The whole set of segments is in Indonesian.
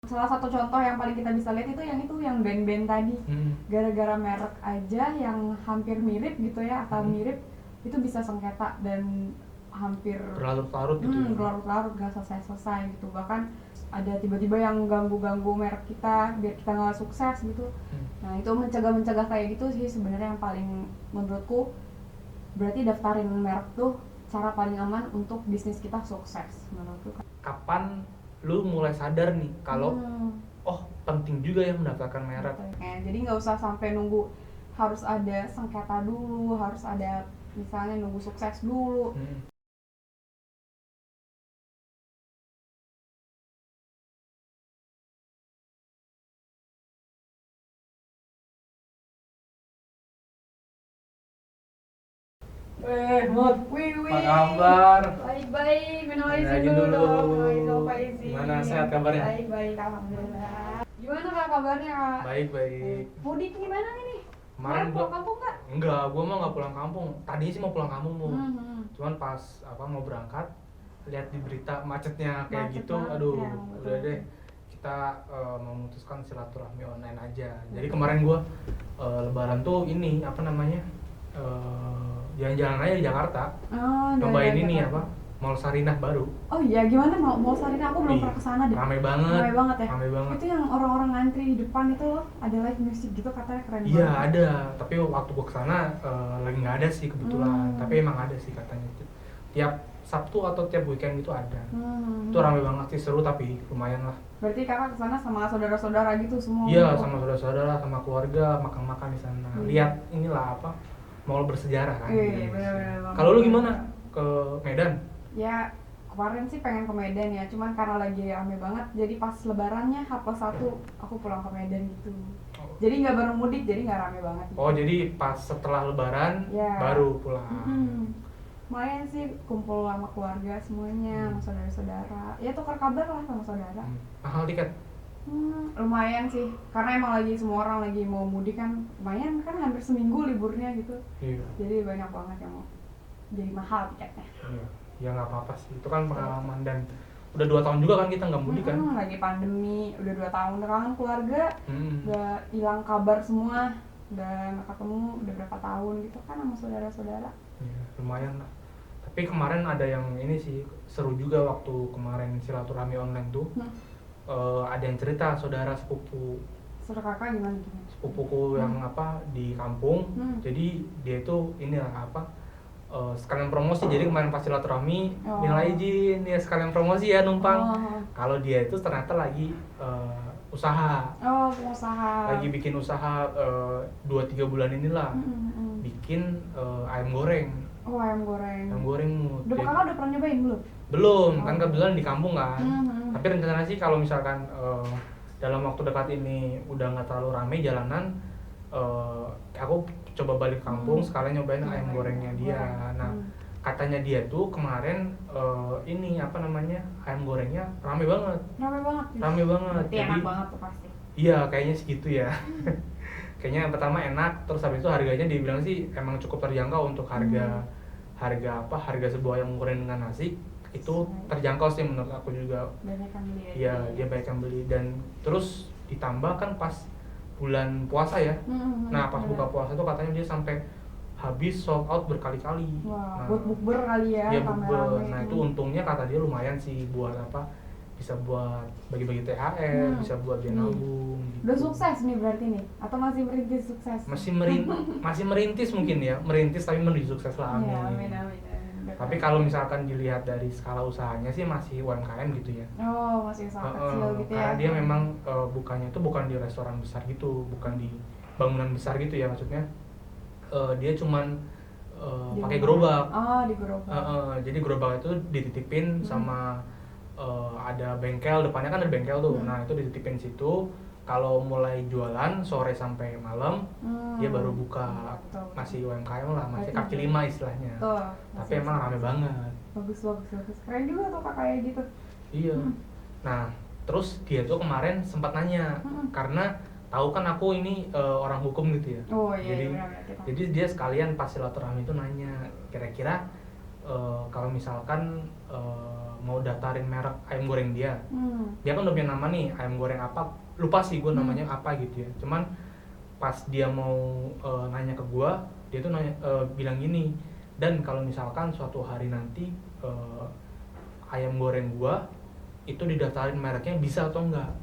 Salah satu contoh yang paling kita bisa lihat itu yang band-band tadi. Gara-gara merek aja yang hampir mirip gitu ya, atau mirip, itu bisa sengketa dan hampir berlarut-larut gitu ya. Berlarut-larut, gak selesai-selesai gitu. Bahkan ada tiba-tiba yang ganggu-ganggu merek kita biar kita nggak sukses gitu. Nah itu mencegah kayak gitu sih sebenarnya yang paling menurutku. Berarti daftarin merek tuh cara paling aman untuk bisnis kita sukses menurutku. Kapan lu mulai sadar nih kalau oh penting juga ya mendaftarkan merek? Jadi nggak usah sampai nunggu harus ada sengketa dulu, harus ada misalnya nunggu sukses dulu. Mut, Wih, apa kabar? Baik-baik, minum air Lagi dulu dulu. dong. Gimana, sehat kabarnya? Baik-baik, alhamdulillah. Gimana kak kabarnya kak? Baik. Mudik gimana nih? Kemarin gua pulang kampung nggak? enggak, gua mah nggak pulang kampung. Tadinya sih mau pulang kampung mau. Cuman pas mau berangkat lihat di berita macetnya kayak Macet gitu, banget, aduh, ya, udah deh kita memutuskan silaturahmi online aja. Jadi kemarin gua lebaran tuh ini jalan-jalan aja di Jakarta. Cobain ini Mall Sarinah baru. Oh iya, gimana mau Sarina? Aku belum pernah kesana deh. Rame banget ya. Rame banget. Itu yang orang-orang ngantri di depan itu loh, ada live music gitu katanya keren banget. Iya ada, tapi waktu gua kesana lagi nggak ada sih kebetulan. Tapi emang ada sih katanya. Tiap Sabtu atau tiap weekend itu ada. Itu rame banget sih, seru tapi lumayan lah. Berarti kakak kesana sama saudara-saudara gitu semua? Iya, sama saudara-saudara, sama keluarga, makan-makan di sana. Lihat inilah mall bersejarah kan. Iya, benar-benar. Kalau lu gimana? Ke Medan? Ya, kemarin sih pengen ke Medan ya, cuman karena lagi rame banget, jadi pas lebarannya H+1 aku pulang ke Medan gitu. Jadi nggak bareng mudik, jadi nggak rame banget gitu. Oh, jadi pas setelah lebaran baru pulang. Lumayan sih kumpul sama keluarga semuanya, sama saudara-saudara. Ya tukar kabar lah sama saudara. Mahal tiket? Lumayan sih, karena emang lagi semua orang lagi mau mudik kan, lumayan kan hampir seminggu liburnya gitu. Iya. Jadi banyak banget yang mau, jadi mahal tiketnya. Iya, ya nggak apa-apa sih, itu kan pengalaman dan udah 2 tahun juga kan kita nggak mudik kan. Lagi pandemi, udah 2 tahun kangen keluarga, udah hilang kabar semua, udah nggak ketemu, udah berapa tahun gitu kan sama saudara-saudara. Iya, lumayan lah. Tapi kemarin ada yang ini sih, seru juga waktu kemarin silaturahmi online tuh. Ada yang cerita saudara sepupu. Saudara kakak gimana? Sepupuku yang di kampung. Jadi dia itu sekalian promosi. Jadi kemarin pas silaturahmi minal izin ya sekalian promosi ya numpang. Kalau dia itu ternyata lagi usaha. Pengusaha. Lagi bikin usaha 2-3 bulan inilah. Bikin ayam goreng. Ayam goreng. Ayam goreng. Kakak udah pernah nyobain belum? Belum, kan kebetulan di kampung kan. Tapi rencananya sih kalau misalkan dalam waktu dekat ini udah nggak terlalu rame jalanan, aku coba balik kampung sekalian nyobain ayam gorengnya dia. Nah, katanya dia tuh kemarin ayam gorengnya rame banget. Rame banget. Jadi enak banget tuh pasti. Iya, kayaknya segitu ya. Kayaknya yang pertama enak, terus habis itu harganya dibilang sih emang cukup terjangkau untuk harga sebuah ayam goreng dengan nasi. Itu terjangkau sih menurut aku juga. Banyak yang beli. Iya, dia banyak yang beli dan terus ditambah kan pas bulan puasa ya. Nah, pas buka puasa tuh katanya dia sampai habis sold out berkali-kali. Wah, buat bukber kali ya. Dia bukber. Nah, itu untungnya kata dia lumayan sih buat bisa buat bagi-bagi THR, bisa buat dia nabung. Gitu. Udah sukses nih berarti nih? Atau masih merintis sukses? Masih merintis mungkin ya, merintis tapi menuju sukses lah. Amin. Tapi kalau misalkan dilihat dari skala usahanya sih masih UMKM gitu ya. Masih usaha kecil gitu ya. Karena dia memang bukannya itu bukan di restoran besar gitu, bukan di bangunan besar gitu ya maksudnya. Dia cuman pakai gerobak. Di gerobak. Jadi gerobak itu dititipin sama ada bengkel, depannya kan ada bengkel tuh. Nah, itu dititipin situ. Kalau mulai jualan sore sampai malam, dia baru buka. Masih UMKM lah, masih kaki lima istilahnya. Tapi emang rame banget. Bagus. Keren juga tuh kak kayak gitu. Iya. Nah, terus dia tuh kemarin sempat nanya, karena tahu kan aku ini orang hukum gitu ya. Jadi dia sekalian pas silaturahmi itu nanya, kira-kira kalau misalkan mau daftarin merek ayam goreng dia. Hmm. Dia kan udah punya nama nih, ayam goreng apa, lupa sih gue namanya apa gitu ya. Cuman pas dia mau nanya ke gue, dia tuh bilang gini, dan kalau misalkan suatu hari nanti ayam goreng gue itu didaftarin mereknya bisa atau enggak?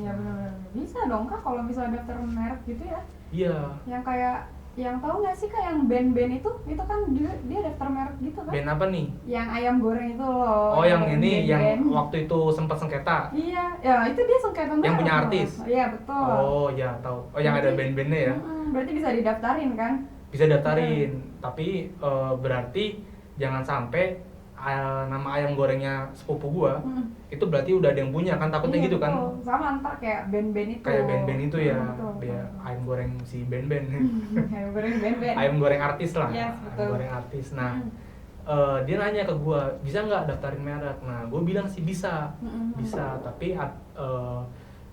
Ya benar-benar bisa dong kak kalau misalnya daftar merek gitu ya. Iya. Yang kayak yang tahu nggak sih kak yang band-band itu kan dia daftar merek gitu kan? Band apa nih? Yang ayam goreng itu loh. Oh yang ini band-band. yang waktu itu sempat sengketa. Iya, ya itu dia sengketa merek. Yang punya artis. Iya betul. Oh ya tahu. Oh yang ada band-bandnya ya? Berarti bisa didaftarin kan? Bisa daftarin, tapi berarti jangan sampai nama ayam gorengnya sepupu gua itu berarti udah ada yang punya kan, takutnya Iya, gitu kan. betul. Sama ntar kayak band-band itu. Kayak band-band itu ya, Betul. dia ayam goreng si band-band. Ayam goreng band-band. Ayam goreng artis lah. Yes, Ayam betul. goreng artis. Nah, dia nanya ke gua, bisa nggak daftarin merek? Nah, gua bilang sih bisa. Bisa, tapi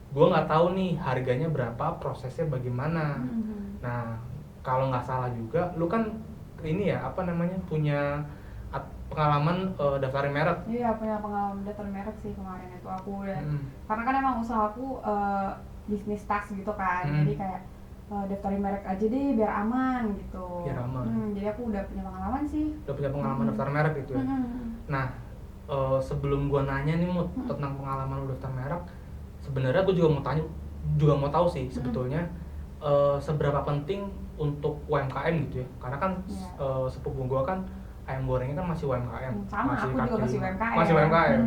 gua nggak tahu nih harganya berapa, prosesnya bagaimana. Nah, kalau nggak salah juga, lu kan ini ya apa namanya punya pengalaman daftarin merek. Iya, punya pengalaman daftar merek sih kemarin itu aku udah. Karena kan emang usahaku bisnis tas gitu kan. Jadi kayak daftarin merek aja deh biar aman gitu. Biar aman. Jadi aku udah punya pengalaman sih. Udah punya pengalaman daftar merek gitu ya. Nah, sebelum gua nanya nih Mut tentang pengalaman lu daftar merek, sebenarnya gua juga mau tahu sih sebetulnya seberapa penting untuk UMKM gitu ya. Karena kan sepupu gua kan ayam gorengnya kan masih UMKM. Sama, masih aku juga masih UMKM. Masih UMKM.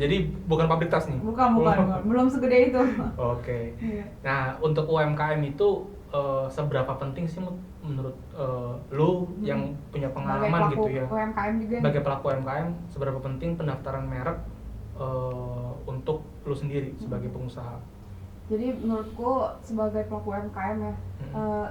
Jadi bukan pabrik tas nih. Bukan. Belum segede itu. Oke. Iya. Nah, untuk UMKM itu seberapa penting sih menurut lu yang punya pengalaman gitu ya? UMKM juga. Sebagai pelaku UMKM, seberapa penting pendaftaran merek untuk lu sendiri sebagai pengusaha? Jadi menurutku sebagai pelaku UMKM ya,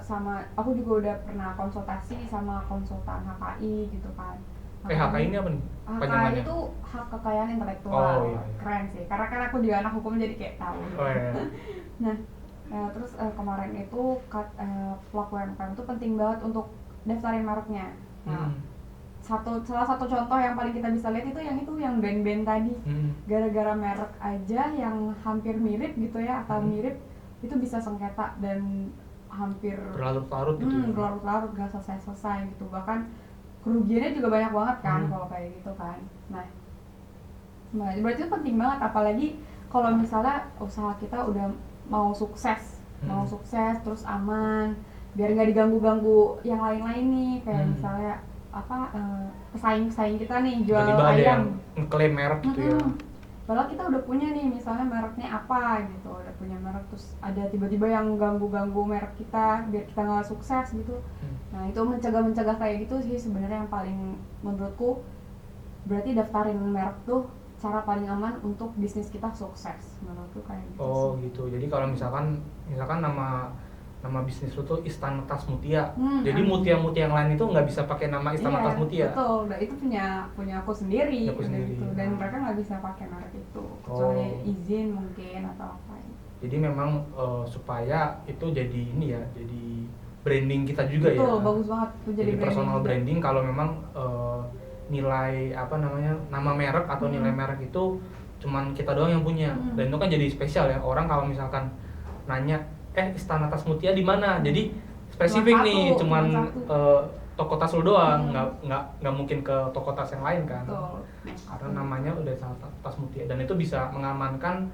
sama aku juga udah pernah konsultasi sama konsultan HKI gitu kan. HKI ini apa nih? HKI itu hak kekayaan intelektual. Oh, iya. Keren sih, karena kan aku juga anak hukum jadi kayak tahu. Oh, iya. Nah, terus kemarin itu pelaku UMKM itu penting banget untuk daftarin mereknya. Nah, salah satu contoh yang paling kita bisa lihat itu yang band-band tadi. Gara-gara merek aja yang hampir mirip gitu ya atau mirip itu bisa sengketa dan hampir berlarut-larut gitu. Berlarut-larut gak selesai-selesai gitu. Bahkan kerugiannya juga banyak banget kan kalau kayak gitu kan. Nah, berarti itu penting banget apalagi kalau misalnya usaha kita udah mau sukses terus aman, biar nggak diganggu-ganggu yang lain-lain nih kayak misalnya pesaing kita nih jual tiba-tiba ayam ada yang ngeklaim merek gitu ya. Padahal kita udah punya nih misalnya mereknya apa gitu, udah punya merek terus ada tiba-tiba yang ganggu-ganggu merek kita biar kita nggak sukses gitu. Nah itu mencegah kayak gitu sih sebenarnya yang paling menurutku, berarti daftarin merek tuh cara paling aman untuk bisnis kita sukses menurutku kayak gitu. Oh sih. Gitu, jadi kalau misalkan nama bisnis lu tuh Istana Tas Mutia. Jadi mutia-mutia yang lain itu nggak bisa pakai nama Istana Tas Mutia. Betul, nah, itu punya aku sendiri, Gitu. Dan mereka nggak bisa pakai merek itu kecuali izin mungkin atau apa. Jadi memang supaya itu jadi ini ya, jadi branding kita juga. Betul, ya. Bagus banget tuh jadi personal branding kalau memang nilai nama merek atau nilai merek itu cuman kita doang yang punya. Dan itu kan jadi spesial ya. Orang kalau misalkan nanya Istana Tas Mutia di mana? Jadi spesifik nih, cuman toko tas lu doang, nggak mungkin ke toko tas yang lain kan. Betul. Karena namanya udah Istana Tas Mutia dan itu bisa mengamankan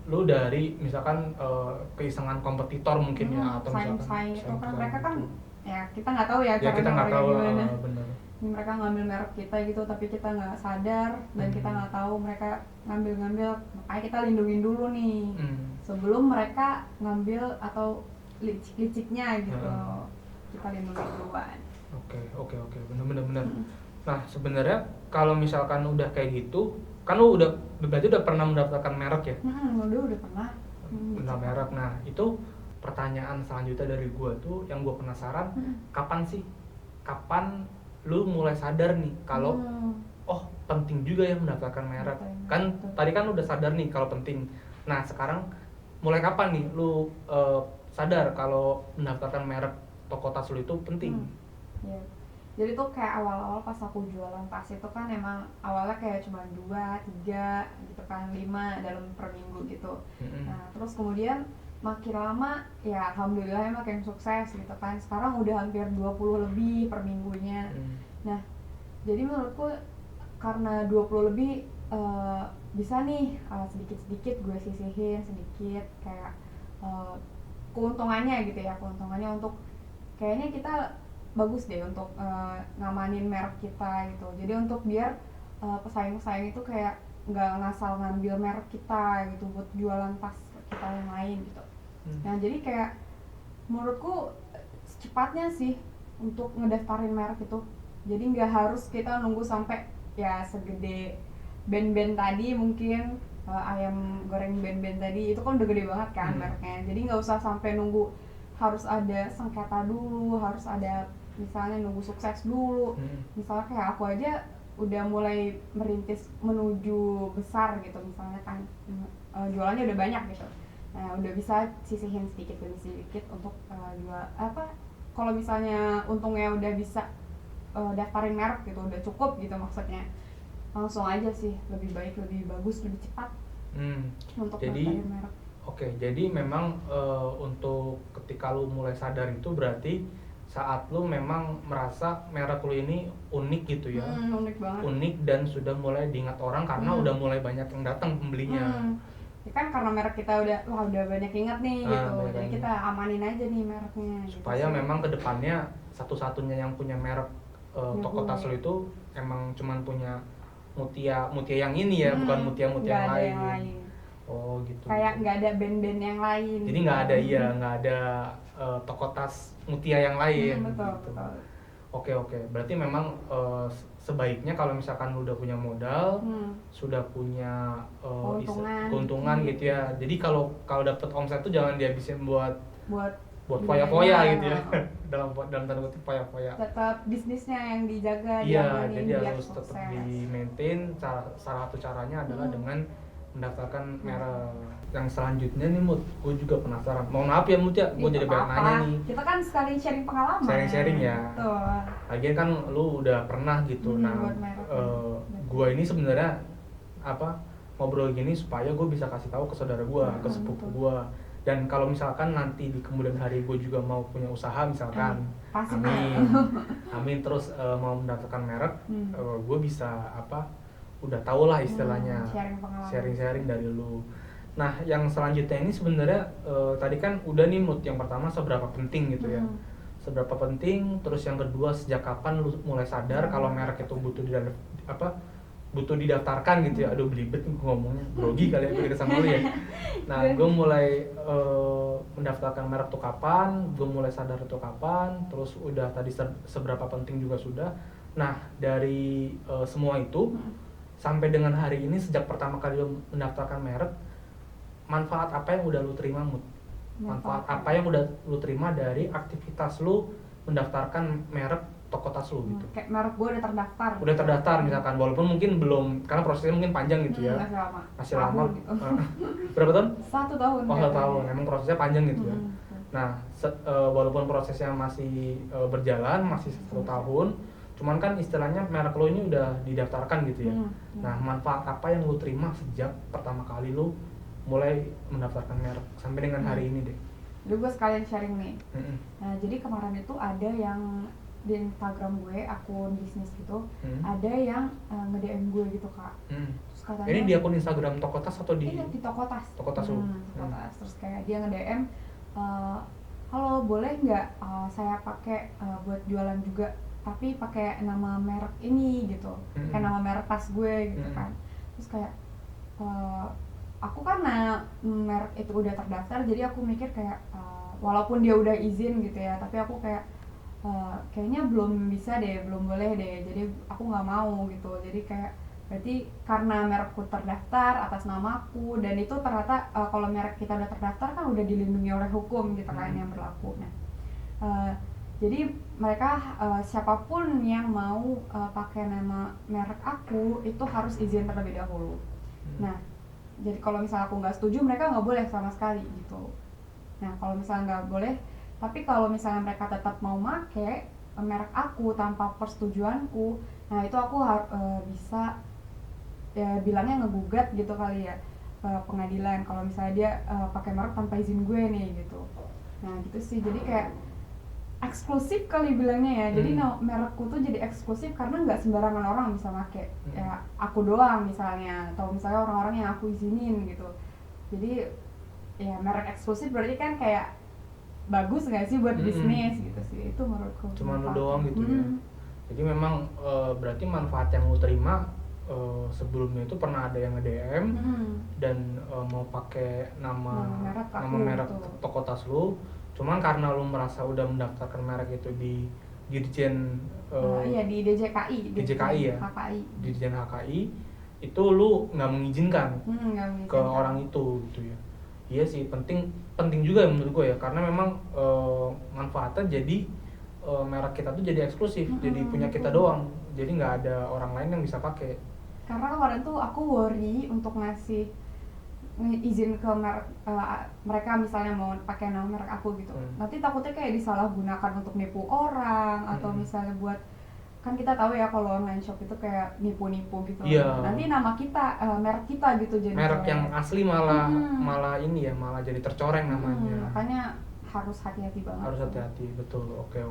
lu dari misalkan keisengan kompetitor mungkin ya atau saing itu kan mereka kan ya kita nggak tahu ya kita nggak tahu benar. Mereka ngambil merek kita gitu tapi kita nggak sadar dan kita nggak tahu mereka ngambil makanya kita lindungin dulu nih sebelum mereka ngambil atau liciknya gitu. Kita lindungi duluan. Oke, benar. Nah sebenarnya kalau misalkan udah kayak gitu kan lu berarti udah pernah mendaftarkan merek ya? Udah pernah. Benar merek. Nah itu pertanyaan selanjutnya dari gue tuh yang gue penasaran, kapan lu mulai sadar nih kalau penting juga ya mendaftarkan merek. Kan tadi kan udah sadar nih kalau penting. Nah sekarang mulai kapan nih lu sadar kalau mendaftarkan merek toko tas lu itu penting? Jadi tuh kayak awal-awal pas aku jualan tas itu kan emang awalnya kayak cuma 2, 3 gitu kan, 5 dalam per minggu gitu. Nah terus kemudian makin lama ya alhamdulillah makin sukses gitu kan. Sekarang udah hampir 20 lebih per minggunya. Nah jadi menurutku karena 20 lebih bisa nih sedikit-sedikit gue sisihin sedikit kayak keuntungannya gitu ya, keuntungannya untuk kayaknya kita bagus deh untuk ngamanin merek kita gitu. Jadi untuk biar pesaing-pesaing itu kayak nggak ngasal ngambil merek kita gitu buat jualan tas kita yang lain gitu. Nah jadi kayak menurutku secepatnya sih untuk ngedaftarin merek itu. Jadi nggak harus kita nunggu sampai ya segede band-band tadi mungkin ayam goreng band-band tadi itu kan udah gede banget kan mereknya. Jadi nggak usah sampai nunggu harus ada sengketa dulu, harus ada misalnya nunggu sukses dulu. Misalnya kayak aku aja udah mulai merintis menuju besar gitu misalnya kan jualannya udah banyak gitu. Nah udah bisa sisihin sedikit demi sedikit untuk jual apa kalau misalnya untungnya udah bisa daftarin merek gitu udah cukup gitu maksudnya langsung aja sih lebih baik lebih bagus lebih cepat untuk daftarin merek. Oke, jadi memang untuk ketika lu mulai sadar itu berarti saat lu memang merasa merek lu ini unik gitu ya. Unik banget. Unik dan sudah mulai diingat orang karena udah mulai banyak yang datang pembelinya. Ya kan karena merek kita udah banyak ingat nih gitu. Jadi kita amanin aja nih mereknya. Supaya gitu memang kedepannya satu-satunya yang punya merek toko tas lu itu emang cuman punya mutia yang ini ya, bukan mutia yang lain. Oh gitu. Kayak nggak ada band-band yang lain. Jadi nggak ada nggak ada toko tas mutia yang lain. Betul, gitu. betul. Oke. Berarti memang sebaiknya kalau misalkan lu udah punya modal, sudah punya keuntungan gitu ya. Jadi kalau dapet omset tuh jangan dihabisin buat foya-foya gitu ya. dalam tanda kutip foya-foya. Tetap bisnisnya yang dijaga, iya, jadi harus tetap di-maintain. Salah satu caranya adalah dengan mendaftarkan merek. Yang selanjutnya nih Mut, gue juga penasaran. Mohon maaf ya Mut ya, gue jadi banyak nanya nih. Kita kan sekalian sharing pengalaman. Sharing ya. Betul. Lagian kan lu udah pernah gitu. Gue ini sebenarnya ngobrol gini supaya gue bisa kasih tahu ke saudara gue, ke sepupu gue. Dan kalau misalkan nanti di kemudian hari gue juga mau punya usaha misalkan, amin terus mau mendaftarkan merek, gue bisa udah tau lah istilahnya sharing dari lu. Nah yang selanjutnya ini sebenarnya tadi kan udah nih Mut, yang pertama seberapa penting gitu ya, seberapa penting. Terus yang kedua sejak kapan lu mulai sadar kalau merek itu butuh didaftarkan gitu ya. Aduh belibet ngomongnya, grogi kali ya gue sama lu ya. Nah gue mulai mendaftarkan merek tuh kapan, gue mulai sadar itu kapan, terus udah tadi seberapa penting juga sudah. Nah dari semua itu sampai dengan hari ini sejak pertama kali lu mendaftarkan merek, manfaat apa yang udah lu terima Mut? Manfaat apa yang udah lu terima dari aktivitas lu mendaftarkan merek toko tas lu gitu? Kayak merek gue udah terdaftar. Udah terdaftar misalkan, walaupun mungkin belum, karena prosesnya mungkin panjang gitu ya. Masih lama. Gitu. Berapa tahun? 1 tahun. Oh 1 tahun, emang prosesnya panjang gitu ya. Nah walaupun prosesnya masih berjalan, masih 1 tahun, cuman kan istilahnya merek lo ini udah didaftarkan gitu ya. Nah manfaat apa yang lo terima sejak pertama kali lo mulai mendaftarkan merek sampai dengan hari ini deh? Dulu gue sekalian sharing nih. Nah jadi kemarin itu ada yang di Instagram gue, akun bisnis gitu, ada yang nge-DM gue gitu Kak. Terus katanya, ini di akun Instagram toko tas atau di? Iya di toko tas. Toko tas lo. Toko tas. Terus kayak dia nge-DM, halo boleh nggak saya pakai buat jualan juga, tapi pakai nama merek ini gitu, kayak nama merek tas gue gitu kan. Terus kayak aku karena merek itu udah terdaftar, jadi aku mikir kayak walaupun dia udah izin gitu ya, tapi aku kayak kayaknya belum bisa deh, belum boleh deh, jadi aku nggak mau gitu. Jadi kayak berarti karena merekku terdaftar atas namaku, dan itu ternyata kalau merek kita udah terdaftar kan udah dilindungi oleh hukum gitu kan yang berlaku. Nah jadi mereka siapapun yang mau pakai nama merek aku itu harus izin terlebih dahulu. Nah, jadi kalau misalnya aku nggak setuju, mereka nggak boleh sama sekali gitu. Nah, kalau misalnya nggak boleh, tapi kalau misalnya mereka tetap mau pakai, merek aku tanpa persetujuanku, nah itu aku bisa ya bilangnya ngegugat gitu kali ya ke pengadilan kalau misalnya dia pakai merek tanpa izin gue nih gitu. Nah gitu sih, jadi kayak eksklusif kali bilangnya ya. Jadi merekku tuh jadi eksklusif karena nggak sembarangan orang bisa pakai. Ya aku doang misalnya, atau misalnya orang-orang yang aku izinin gitu. Jadi ya merek eksklusif berarti kan kayak bagus nggak sih buat bisnis gitu sih. Itu menurutku. Cuma lu doang gitu ya. Jadi memang berarti manfaat yang lu terima sebelumnya itu pernah ada yang nge-DM dan mau pakai nama merek toko tas lu. Cuman karena lu merasa udah mendaftarkan merek itu di Dirjen di DJKI ya, HKI. Dirjen HKI itu lu nggak mengizinkan ke orang itu gitu ya. Iya sih, penting juga ya menurut gue ya, karena memang manfaatnya jadi merek kita tuh jadi eksklusif, jadi punya kita doang, jadi nggak ada orang lain yang bisa pakai. Karena kemarin tuh aku worry untuk ngasih izin ke mereka misalnya mau pakai nama merek aku gitu, nanti takutnya kayak disalahgunakan untuk nipu orang atau misalnya buat, kan kita tahu ya kalau online shop itu kayak nipu-nipu gitu. Nanti nama kita merek kita gitu jadi merek yang asli malah ini ya, malah jadi tercoreng namanya. Makanya harus hati-hati banget. Harus hati-hati, betul. Oke.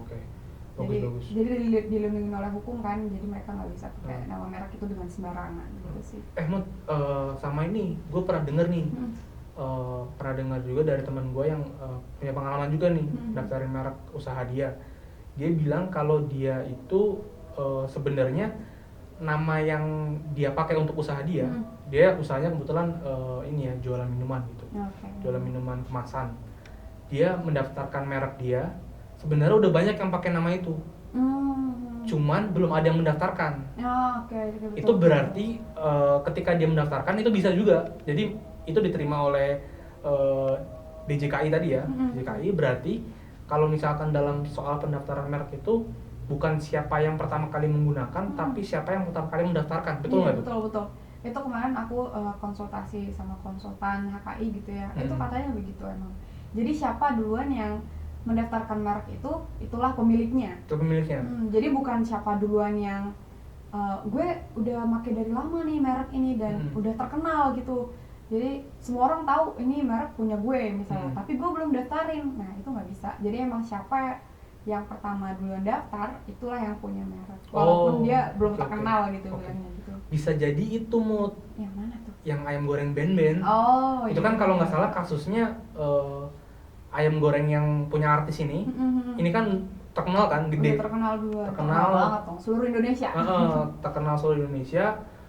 Bagus. Jadi dilindungi oleh hukum kan, jadi mereka nggak bisa pakai nama merek itu dengan sembarangan gitu sih. Mut, sama ini gue pernah denger nih, pernah dengar juga dari teman gue yang punya pengalaman juga nih daftarin merek usaha dia. Dia bilang kalau dia itu sebenarnya nama yang dia pakai untuk usaha dia usahanya kebetulan ini ya, jualan minuman gitu, jualan minuman kemasan. Dia mendaftarkan merek dia, sebenarnya udah banyak yang pakai nama itu, cuman belum ada yang mendaftarkan. Betul. Itu berarti ketika dia mendaftarkan itu bisa juga, jadi itu diterima oleh DJKI tadi ya. DJKI berarti kalau misalkan dalam soal pendaftaran merek itu bukan siapa yang pertama kali menggunakan, tapi siapa yang pertama kali mendaftarkan, betul nggak? Betul. Itu kemarin aku konsultasi sama konsultan HKI gitu ya, itu katanya begitu emang. Jadi siapa duluan yang mendaftarkan merek itu, itulah pemiliknya. Itu pemiliknya. Jadi bukan siapa duluan yang gue udah pakai dari lama nih merek ini dan udah terkenal gitu. Jadi semua orang tahu ini merek punya gue misalnya, tapi gue belum daftarin. Nah itu nggak bisa. Jadi emang siapa yang pertama duluan daftar, itulah yang punya merek. Walaupun dia belum terkenal gitu bilangnya gitu. Bisa jadi itu Mut. Yang mana tuh? Yang ayam goreng Ben-Ben. Itu kan kalau nggak salah kasusnya ayam goreng yang punya artis ini kan terkenal kan, gede. Udah terkenal duluan. Terkenal banget dong, seluruh Indonesia. Terkenal seluruh Indonesia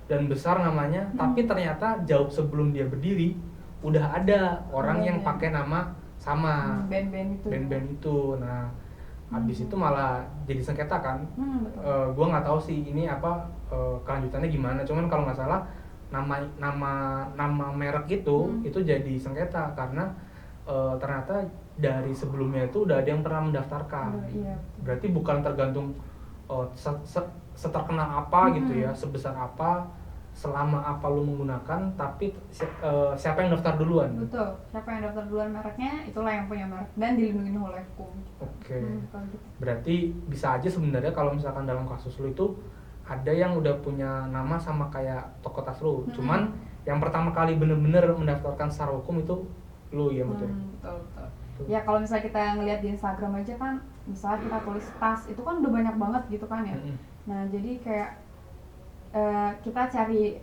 dan besar namanya, tapi ternyata jauh sebelum dia berdiri udah ada orang yang pakai nama sama Ben-Ben itu. Nah, habis itu malah jadi sengketa kan. Gua nggak tahu sih ini apa kelanjutannya gimana, cuman kalau nggak salah nama merek itu jadi sengketa karena ternyata dari sebelumnya itu udah ada yang pernah mendaftarkan. Berarti bukan tergantung seterkenal apa gitu ya, sebesar apa, selama apa lu menggunakan, tapi siapa yang daftar duluan. Betul, siapa yang daftar duluan mereknya, itulah yang punya merek dan dilindungi oleh hukum. Oke. Berarti bisa aja sebenarnya kalau misalkan dalam kasus lu itu ada yang udah punya nama sama kayak toko tas lu, cuman yang pertama kali bener-bener mendaftarkan secara hukum itu lu ya, betul. Betul. Ya kalau misalnya kita ngelihat di Instagram aja kan, misalnya kita tulis tas, itu kan udah banyak banget gitu kan ya. Nah jadi kayak kita cari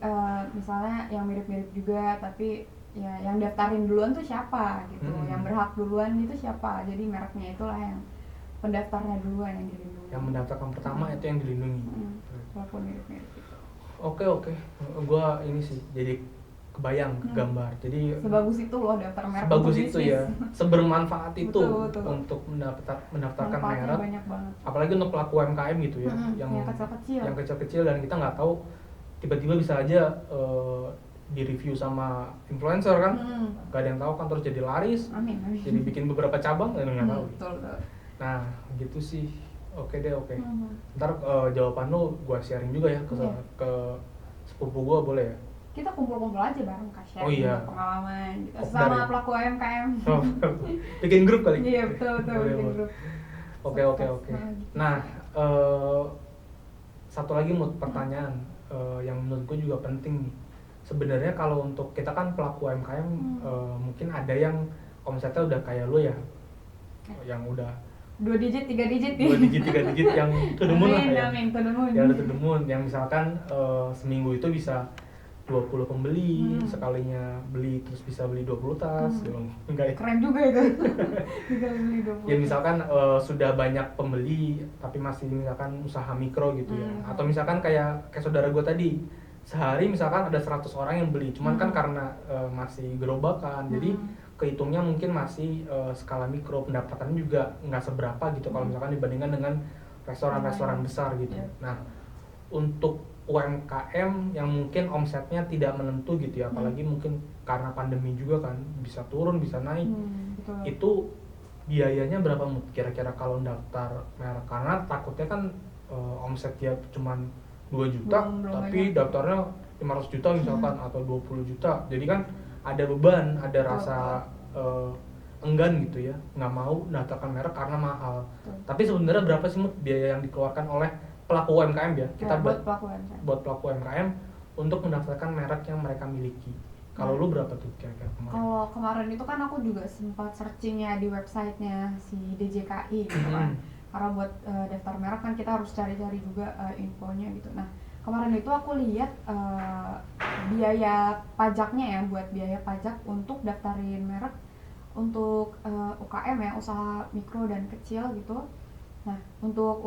misalnya yang mirip-mirip juga, tapi ya yang daftarin duluan tuh siapa gitu, yang berhak duluan itu siapa. Jadi mereknya itulah yang pendaftarnya duluan yang dilindungi. Yang mendaftarkan pertama itu yang dilindungi. Walaupun mirip-mirip gitu. Oke. Gua ini sih jadi kebayang gambar. Jadi sebagus itu loh daftar merek. Sebagus itu ya. Sebermanfaat itu betul. untuk mendaftarkan merek. Banyak banget. Apalagi untuk pelaku UMKM gitu ya, yang kecil-kecil dan kita nggak tahu tiba-tiba bisa aja di review sama influencer kan, nggak ada yang tahu kan, terus jadi laris. Amin. Jadi bikin beberapa cabang nggak tahu. Betul. Nah gitu sih. Oke. Ntar jawaban lu gue sharing juga ya ke sepupu gue, boleh ya? Kita kumpul-kumpul aja bareng, sharing pengalaman gitu. Sama pelaku UMKM. Bikin grup kali? Iya betul bikin grup. Oke. Nah eh, satu lagi pertanyaan yang menurutku juga penting nih. Sebenarnya kalau untuk kita kan pelaku UMKM mungkin ada yang omsetnya udah kayak lo ya, yang udah 2 digit, 3 digit 2 digit, 3 digit yang to the moon lah ya. Amin, to the moon. Yang udah to the moon, yang misalkan seminggu itu bisa 20 pembeli, sekalinya beli terus bisa beli 20 tas, enggak ya? Keren juga itu. Bisa beli 20. Ya misalkan sudah banyak pembeli tapi masih misalkan usaha mikro gitu ya. Atau misalkan kayak saudara gue tadi, sehari misalkan ada 100 orang yang beli, cuman kan karena masih gerobakan, jadi kehitungnya mungkin masih skala mikro, pendapatannya juga nggak seberapa gitu kalau misalkan dibandingkan dengan restoran-restoran besar gitu. Nah, untuk UMKM yang mungkin omsetnya tidak menentu gitu ya, apalagi mungkin karena pandemi juga kan, bisa turun bisa naik, betul. itu biayanya berapa kira-kira kalau daftar merek? Karena takutnya kan omset dia cuman 2 juta belum tapi banyak. daftarnya 500 juta misalkan atau 20 juta, jadi kan ada beban, ada rasa enggan gitu ya, nggak mau daftarkan merek karena mahal. Tapi sebenarnya berapa sih biaya yang dikeluarkan oleh pelaku UMKM ya? Kita buat pelaku UMKM. Buat pelaku UMKM untuk mendaftarkan merek yang mereka miliki. Kalau lu berapa tuh kira-kira kemarin? Kalau kemarin itu kan aku juga sempat searchingnya di websitenya si DJKI gitu kan. Karena buat daftar merek kan kita harus cari-cari juga infonya gitu. Nah, kemarin itu aku lihat biaya pajaknya ya, buat biaya pajak untuk daftarin merek untuk UKM ya, usaha mikro dan kecil gitu. Nah, untuk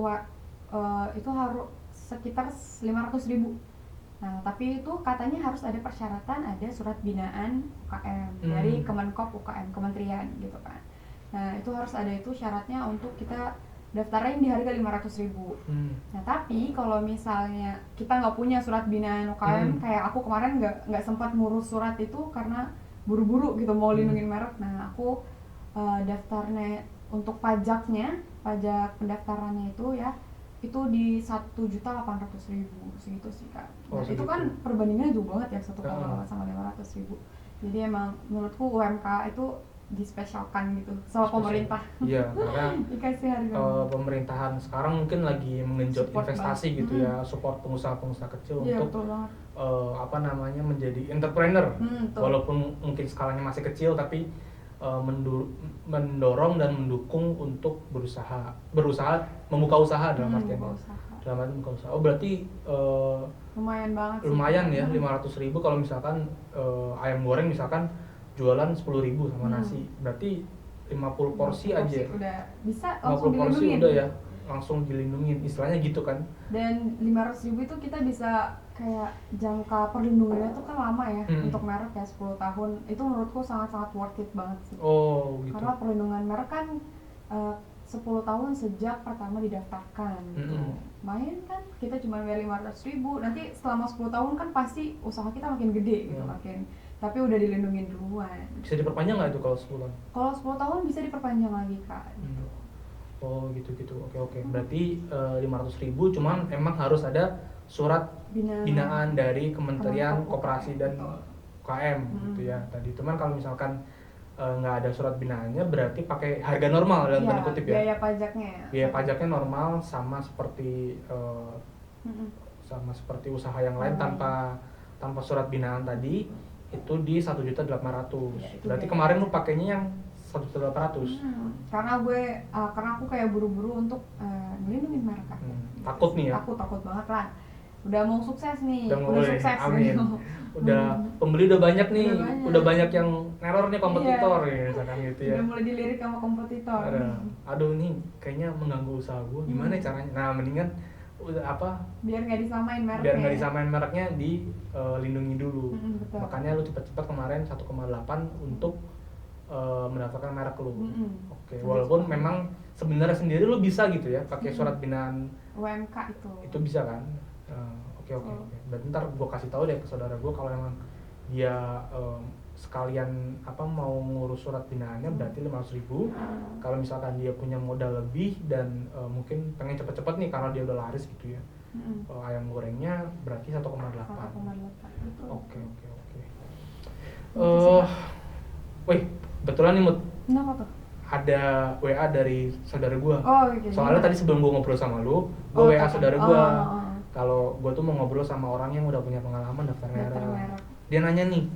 itu harus sekitar 500.000. Nah, tapi itu katanya harus ada persyaratan, ada surat binaan UKM dari Kemenkop UKM, kementerian gitu kan. Nah, itu harus ada itu syaratnya untuk kita daftarin di harga 500.000. Nah, tapi kalau misalnya kita nggak punya surat binaan UKM, kayak aku kemarin nggak sempat ngurus surat itu karena buru-buru gitu mau lindungin merek. Nah, aku daftarnya untuk pajaknya, pajak pendaftarannya itu ya, itu di 1.800.000 segitu sih Kak. Nah, itu kan perbandingannya jauh banget ya, 1,8 sama 500.000. Jadi emang menurutku UMK itu dispesialkan gitu sama pemerintah. Iya, karena dikasih harga. Pemerintahan sekarang mungkin lagi mengenjot Support investasi banget. gitu ya, support pengusaha-pengusaha kecil Iya, untuk betul banget. menjadi entrepreneur. Betul. Walaupun mungkin skalanya masih kecil tapi mendorong dan mendukung untuk berusaha membuka usaha dalam artian membuka usaha. Oh, berarti lumayan banget sih. Lumayan ya, 500.000 kalau misalkan ayam goreng misalkan jualan 10.000 sama nasi, berarti 50 porsi aja. Udah bisa langsung 50 porsi dilindungin. udah ya, langsung dilindungin, istilahnya gitu kan. Dan 500.000 itu kita bisa kayak jangka perlindungannya tuh kan lama ya, untuk merek ya 10 tahun. Itu menurutku sangat-sangat worth it banget sih. Oh gitu. Karena perlindungan merek kan 10 tahun sejak pertama didaftarkan gitu. Main kan kita cuma bayar 500.000, nanti selama 10 tahun kan pasti usaha kita makin gede gitu, tapi udah dilindungin duluan. Bisa diperpanjang nggak itu kalau 10 tahun? Kalau 10 tahun bisa diperpanjang lagi Kak. Oh gitu. Oke. Berarti 500.000 cuman emang harus ada surat binaan dari Kementerian Koperasi dan UKM gitu ya tadi. Cuman kalau misalkan nggak ada surat binaannya berarti pakai harga normal dalam tanda kutip ya. Biaya pajaknya ya. Biaya pajaknya normal sama seperti usaha yang lain tanpa surat binaan tadi, itu di 1.800.000. Ya, berarti kemarin lu pakainya yang 1.800.000. Karena aku kayak buru-buru untuk melindungi merek kan. Takut nih ya. Takut banget lah. Udah mau sukses nih. Udah sukses. Amin. Udah pembeli udah banyak nih. Udah banyak yang neror nih kompetitor ya, misalkan gitu ya. Udah mulai dilirik sama kompetitor. Aduh nih kayaknya mengganggu usaha gue. Gimana caranya? Nah, mendingan biar nggak disamain mereknya. Biar nggak disamain mereknya, dilindungi dulu. Betul. Makanya lu cepat-cepat kemarin 1,8 untuk mendaftarkan merek lu. Oke. Walaupun memang sebenarnya sendiri lu bisa gitu ya pakai surat binaan UMK itu. Itu bisa kan? Oke. Berarti ntar gue kasih tahu deh ke saudara gue kalau emang dia sekalian mau ngurus surat binaannya berarti 500.000. Kalau misalkan dia punya modal lebih dan mungkin pengen cepet-cepet nih karena dia udah laris gitu ya, ayam gorengnya berarti 1,8. Oke. Wih, betulan nih Mut. Kenapa tuh? ada WA dari saudara gua. Oh, okay. Soalnya tadi sebelum gua ngobrol sama lu, gua WA saudara gua. Kalau gua tuh mau ngobrol sama orang yang udah punya pengalaman daftar merek. Dia nanya nih,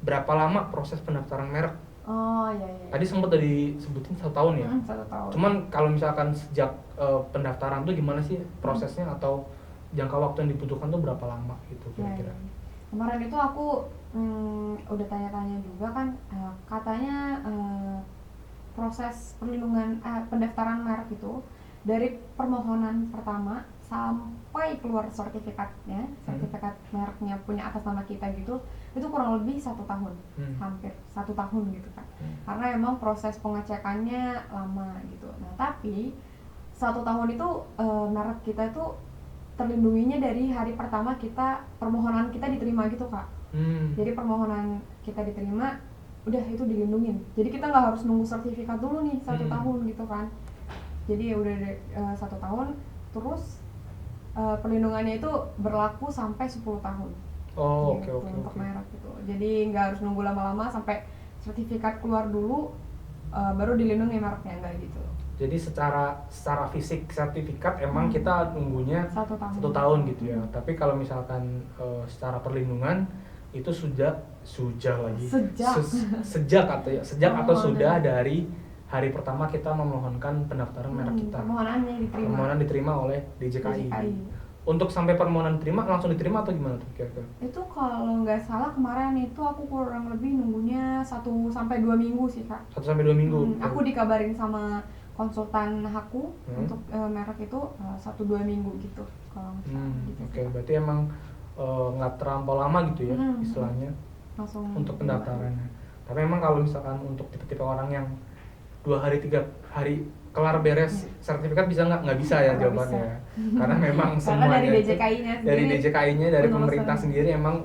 berapa lama proses pendaftaran merek? Oh iya. Tadi sempat disebutin 1 tahun ya. 1 tahun. Cuman kalau misalkan sejak pendaftaran tuh gimana sih prosesnya atau jangka waktu yang dibutuhkan tuh berapa lama gitu kira-kira? Ya. Kemarin itu aku udah tanya-tanya juga kan, katanya proses perlindungan pendaftaran merek itu dari permohonan pertama sampai keluar sertifikatnya, sertifikat mereknya punya atas nama kita gitu, itu kurang lebih 1 tahun, hampir 1 tahun gitu kan. Karena emang proses pengecekannya lama gitu. Nah tapi 1 tahun itu merek kita itu terlindunginya dari hari pertama permohonan kita diterima gitu Kak. Jadi permohonan kita diterima, udah itu dilindungin. Jadi kita nggak harus nunggu sertifikat dulu nih 1 tahun gitu kan. Jadi udah 1 tahun, terus perlindungannya itu berlaku sampai 10 tahun. Oh, gitu, oke. Untuk merek gitu. Jadi nggak harus nunggu lama-lama sampai sertifikat keluar dulu baru dilindungi mereknya, enggak gitu. Jadi secara fisik sertifikat emang kita nunggunya 1 tahun gitu ya. Tapi kalau misalkan secara perlindungan itu sejak atau sudah dari hari pertama kita memohonkan pendaftaran merek kita. Permohonan diterima oleh DJKI. Untuk sampai permohonan diterima langsung diterima atau gimana tuh kira-kira? Itu kalau nggak salah kemarin itu aku kurang lebih nunggunya 1 sampai 2 minggu sih Kak. 1 sampai 2 minggu. Aku dikabarin sama konsultan aku untuk merek itu 1-2 minggu gitu kalau nggak salah. Gitu. Oke, berarti emang nggak terlampau lama gitu ya istilahnya langsung untuk pendaftarannya. Tapi emang kalau misalkan untuk tipe-tipe orang yang 2 hari 3 hari kelar beres sertifikat bisa nggak bisa ya jawabannya bisa. Karena memang semuanya dari DJKI-nya dari pemerintah sendiri emang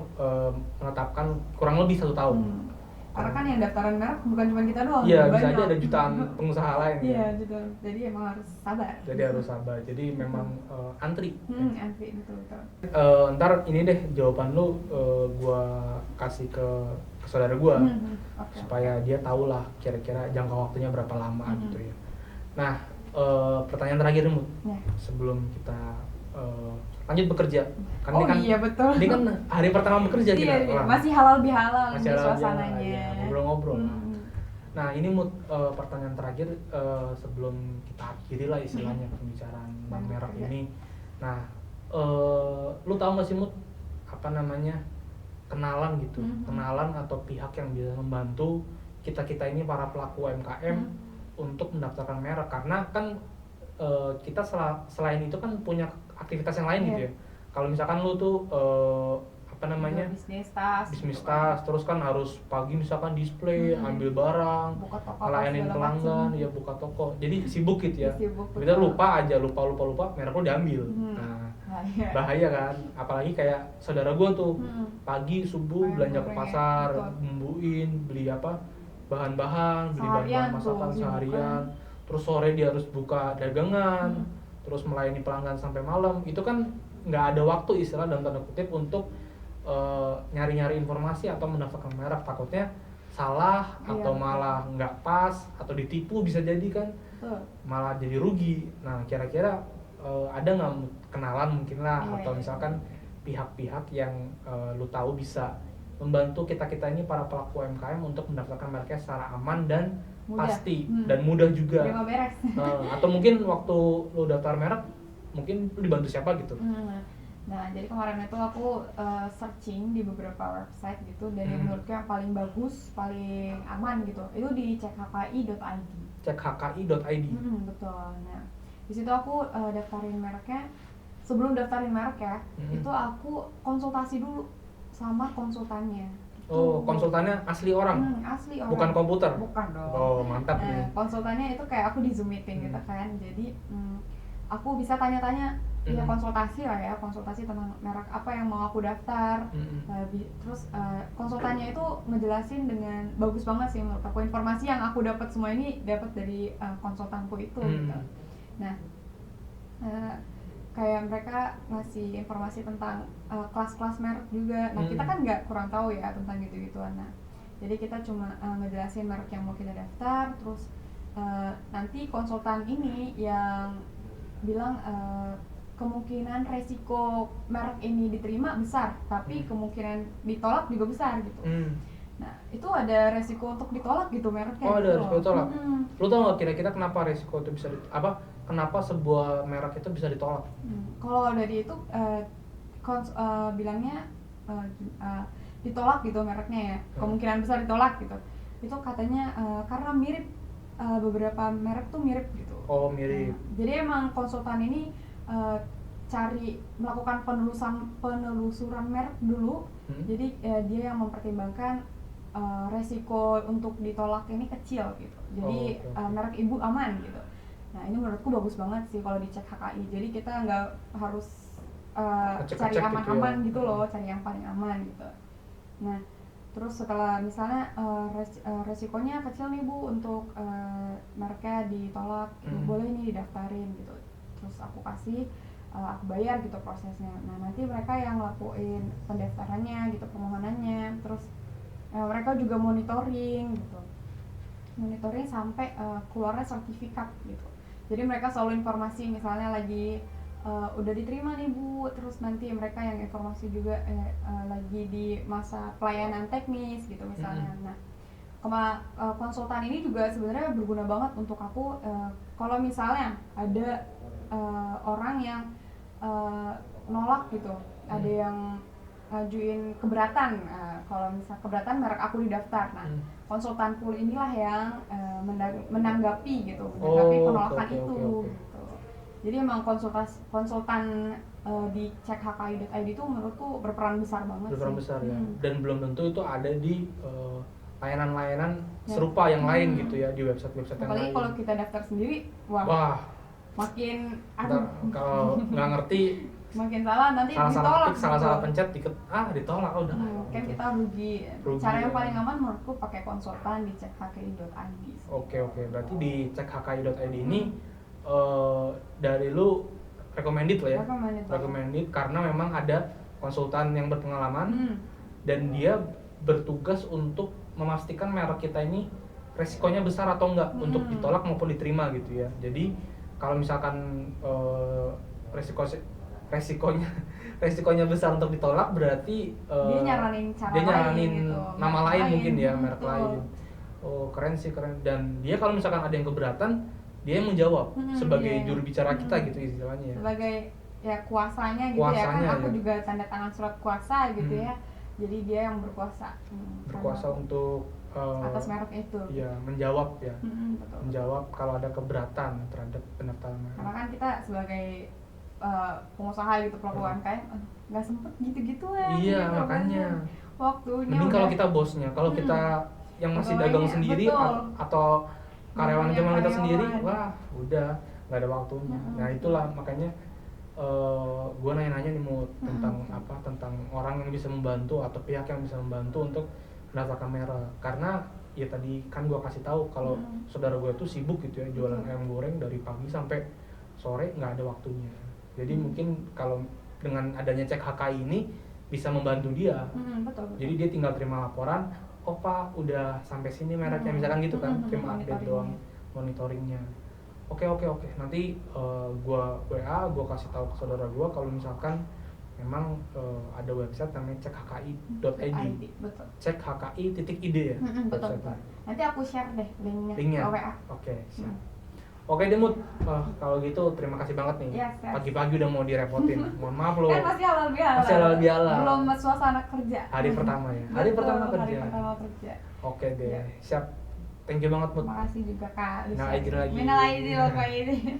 menetapkan kurang lebih 1 tahun. Karena kan yang daftaran merek bukan cuma kita doang. Iya, bisa aja ada jutaan pengusaha lain. Iya, gitu. Jadi emang harus sabar. Jadi memang antri. Antri betul. Ntar ini deh jawaban lu gua kasih ke saudara gua supaya dia tahu lah kira-kira jangka waktunya berapa lama gitu ya. Nah, pertanyaan terakhir Mut. Sebelum kita lanjut bekerja. Iya betul. Ini kan hari pertama bekerja kita. Masih halal bihalal di suasananya. Ngobrol-ngobrol. Nah, ini Mut pertanyaan terakhir sebelum kita akhiri lah istilahnya pembicaraan merek ini. Nah, lu tahu nggak sih Mut kenalan gitu, kenalan atau pihak yang bisa membantu kita ini para pelaku UMKM untuk mendaftarkan merek, karena kan kita selain itu kan punya aktivitas yang lain gitu ya. Kalau misalkan lu tuh bisnis tas, terus kan harus pagi misalkan display, ambil barang, melayanin pelanggan, ya buka toko. Jadi sibuk gitu ya. Kita lupa merek lu diambil. Nah, bahaya kan. Apalagi kayak saudara gua tuh pagi subuh belanja ke pasar, bumbuin, beli bahan-bahan, beli bahan masakan seharian. Terus sore dia harus buka dagangan, terus melayani pelanggan sampai malam. Itu kan nggak ada waktu istilah dalam tanda kutip untuk nyari-nyari informasi atau mendaftarkan merek, takutnya salah atau malah nggak pas atau ditipu, bisa jadi kan malah jadi rugi. Nah, kira-kira ada nggak kenalan mungkin lah atau misalkan pihak-pihak yang lu tahu bisa membantu kita ini para pelaku UMKM untuk mendaftarkan mereknya secara aman dan mudah. Pasti dan mudah juga. Atau mungkin waktu lu daftar merek mungkin lu dibantu siapa gitu. Nah, jadi kemarin itu aku searching di beberapa website gitu, dan yang menurutku yang paling bagus, paling aman gitu, itu di cekhki.id. Cekhki.id. Betul. Nah, di situ aku daftarin mereknya. Sebelum daftarin merek ya, itu aku konsultasi dulu sama konsultannya. Oh, konsultannya asli orang? Asli orang. Bukan komputer? Bukan dong. Oh, mantap nih. Konsultannya itu kayak aku di Zoom meeting gitu kan. Jadi aku bisa tanya-tanya, ya konsultasi tentang merek apa yang mau aku daftar. Terus konsultannya itu ngejelasin dengan bagus banget sih menurut aku. Informasi yang aku dapat semua ini dapat dari konsultanku itu gitu. Nah, kayak mereka ngasih informasi tentang kelas-kelas merek juga. Nah, kita kan nggak kurang tahu ya tentang gitu-gituan. Nah, Jadi kita cuma ngejelasin merek yang mau kita daftar, terus nanti konsultan ini yang bilang kemungkinan resiko merek ini diterima besar, tapi kemungkinan ditolak juga besar gitu. Nah, itu ada resiko untuk ditolak gitu mereknya. Oh, ada gitu resiko ditolak. Lu tau nggak kira-kira kenapa resiko itu bisa kenapa sebuah merek itu bisa ditolak? Kalau dari itu bilangnya ditolak gitu mereknya ya, kemungkinan besar ditolak gitu. Itu katanya karena mirip, beberapa merek tuh mirip gitu. Oh, mirip. Jadi emang konsultan ini melakukan penelusuran merek dulu. Jadi dia yang mempertimbangkan resiko untuk ditolak ini kecil gitu. Jadi merek ibu aman gitu. Nah, ini menurutku bagus banget sih kalau dicek HKI. Jadi kita nggak harus cari aman-aman gitu loh, cari yang paling aman gitu. Nah, terus setelah misalnya resikonya kecil nih Bu untuk mereknya ditolak, boleh nih didaftarin gitu. Terus aku bayar gitu prosesnya. Nah, nanti mereka yang lakuin pendaftarannya gitu, permohonannya. Terus mereka juga monitoring gitu, sampai keluarnya sertifikat gitu. Jadi mereka selalu informasi, misalnya lagi udah diterima nih Bu, terus nanti mereka yang informasi juga lagi di masa pelayanan teknis gitu misalnya. Nah, konsultan ini juga sebenarnya berguna banget untuk aku kalau misalnya ada orang yang nolak gitu, ada yang ngajuin keberatan, kalau misal keberatan merek aku didaftar. Nah, konsultan pool inilah yang menanggapi penolakan itu. Gitu. Jadi emang konsultan di cek HKI.id itu menurutku berperan besar banget. Berperan besar ya. Dan belum tentu itu ada di layanan-layanan serupa yang lain gitu ya, di website-website yang lain. Apalagi kalau kita daftar sendiri, wah makin kalau nggak ngerti makin salah, nanti ditolak. Salah pencet ditolak udah. Kan gitu. kita rugi. Cara yang paling aman menurutku pakai konsultan di cek HKI.id. Oke, berarti di cek HKI.id ini dari lu recommended lah ya. Recommended karena memang ada konsultan yang berpengalaman dan dia bertugas untuk memastikan merek kita ini resikonya besar atau enggak untuk ditolak maupun diterima gitu ya. Jadi kalau misalkan resikonya besar untuk ditolak, berarti dia nyaranin gitu. nama lain mungkin ya, merek lain. Oh, keren. Dan dia kalau misalkan ada yang keberatan, dia yang menjawab sebagai juru bicara kita gitu istilahnya ya. Sebagai ya kuasanya gitu ya, kan aku juga tanda tangan surat kuasa gitu ya. Jadi dia yang berkuasa. Berkuasa untuk atas merek itu. Iya, menjawab ya. Betul. Menjawab kalau ada keberatan terhadap pendaftaran merek. Karena kan kita sebagai pengusaha gitu, pelaku UMKM nggak sempet gitu-gitu lah. Iya, makanya waktunya mending kalau kita bosnya, kalau kita yang masih dagang sendiri atau karyawan cuma kita sendiri, wah udah nggak ada waktunya. Nah itulah makanya gue nanya-nanya nih tentang orang yang bisa membantu atau pihak yang bisa membantu untuk mendaftarkan merek. Karena ya tadi kan gue kasih tahu kalau saudara gue tuh sibuk gitu ya, jualan ayam goreng dari pagi sampai sore, nggak ada waktunya. Jadi mungkin kalau dengan adanya cek HKI ini bisa membantu dia. Betul. Jadi dia tinggal terima laporan, oh Pak udah sampai sini mereknya, misalkan gitu kan, terima update doang, monitoringnya. Oke. Nanti gua WA, gua kasih tahu ke saudara gua kalau misalkan memang ada website namanya cekhki.id. Betul. Cekhki.id ya. Betul. Nanti aku share deh linknya ke WA. Oke, siap. Oke Demut, kalau gitu terima kasih banget nih. Yes. Pagi-pagi udah mau direpotin. Mohon maaf loh. Kan masih halal bihalal. Belum suasana kerja. Hari pertama ya. Hari pertama kerja. Oke deh. Siap. Thank you banget, Mut. Terima kasih juga Kak. Minal aidin lagi. Minal aidin.